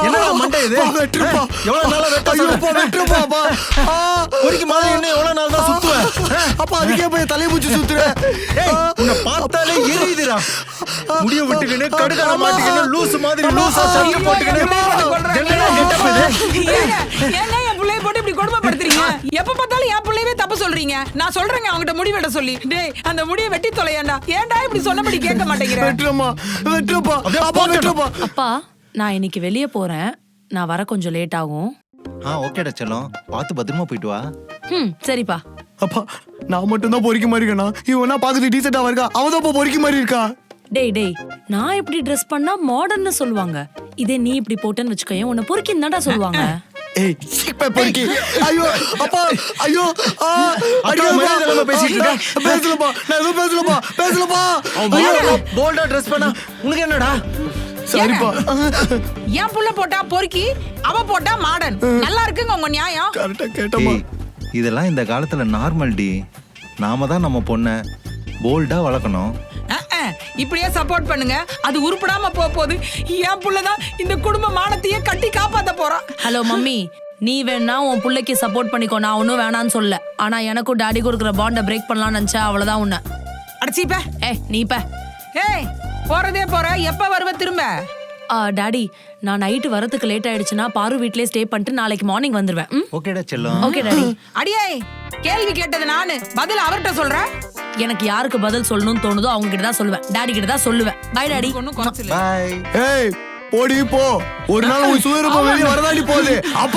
என்னடா மண்டை இது? வெட்டுப்பா. எவ்வளவு நாளா வெட்ட ஐயோ, சொல்றேன்? வெட்டுப்பாப்பா. பொறுக்கி மாதிரி இன்னும் எவ்வளவு நாள் தான் சுத்துவேன்? அப்பா அதுக்கே போய் தலையை பூச்சி சுத்துறேன். உன்னை பார்த்தாலே எரியுதுடா. முடிய விட்டுக்கின்னு கடுக்கார மாட்டிக்கின்னு லூசு மாதிரி லூசா சட்டை போட்டுக்கின்னு என்னடா கெட்டப் இது? ஏங்க என் பிள்ளைய போட்டு இப்படி கொடுமைப்படுத்துறீங்க? எப்ப பார்த்தாலும் என் பிள்ளையவே தப்பு சொல்றீங்க. நான் சொல்றேங்க அவங்கிட்ட முடி வெட்ட சொல்லி. டேய் அந்த முடியை வெட்டி தொலையாண்டா. ஏன்டா இப்படி சொன்னபடி கேட்க மாட்டேங்கிற? வெட்டுறமா வெட்டுப்பா. அப்பா வெட்டுப்பா. அப்பா நான் இன்னைக்கு வெளியே போறேன். நான் வர கொஞ்சம் லேட் ஆகும். ஓகேடா செல்லம், பார்த்து பத்திரமா போயிட்டு வா. சரிப்பா. அப்பா நான் மட்டும் தான் பொறிக்க மாதிரி இருக்கேனா? இவனா பாக்குறது டீசெண்டா இருக்கா, அவன் தான் பொறிக்க மாதிரி இருக்கா. டேய் டேய் நான் இப்படி ட்ரெஸ் பண்ணா மாடர்ன்னு சொல்லுவாங்க. இதே நீ இப்படி போட்டேன்னு வச்சுக்கோயேன் உன்னை பொறுக்கின்னு தான்டா சொல்லுவாங்க. ஏய் சீப்பை பொறுக்கி. ஐயோ அப்பா ஐயோ மரியாதை பேசிட்டு இருக்க. பேசலப்பா, நான் எதுவும் பேசலப்பா. போல்டா ட்ரெஸ் பண்ணா உனக்கு என்னடா? சரிப்பா. என் புள்ள போட்டா பொறுக்கி, அவ போட்டா மாடர்ன். நல்லா இருக்குங்க உங்க நியாயம். கரெக்டா கேட்டமா. இதெல்லாம் இந்த காலத்துல நார்மல் டி. நாம தான் நம்ம பொண்ணை போல்டா வளர்க்கணும். இப்படியே சப்போர்ட் பண்ணுங்க. அது உருப்படாம போகுது. என் புள்ளதான் இந்த குடும்ப மானத்தையே கட்டி காப்பாத்த போறான். ஹலோ மம்மி, நீ வேணா உன் பிள்ளைக்கு சப்போர்ட் பண்ணிக்கோ, நான் ஒன்னும் வேணான்னு சொல்ல. ஆனா எனக்கும் டாடி கொடுக்குற பாண்டை பிரேக் பண்ணலாம்னு நினைச்சா அவ்வளவுதான் உன்னை. அடிச்சிப்ப. நீ ப. ஏய் போறதே போற, எப்ப வருவ திரும்ப? டாடி நான் நைட்டு வரதுக்கு லேட் ஆயிடுச்சுன்னா பாரு வீட்லயே ஸ்டே பண்ணிட்டு நாளைக்கு மார்னிங் வந்துருவேன். ஓகேடா செல்லம். Okay daddy. அடியே கேள்வி கேட்டது நானு, பதில் அவர்கிட்ட சொல்றேன். எனக்கு யாருக்கு பதில் சொல்லணும்னு தோணுதோ அவங்க கிட்ட தான் சொல்லுவேன். டாடி கிட்ட தான் சொல்லுவேன். Bye daddy. ஒண்ணும் குறைச்சல. பை. ஏய் போடி போ. ஒரு நாள் உன் சுயரூபம் வெளியே வரதாடி போகுது. அப்ப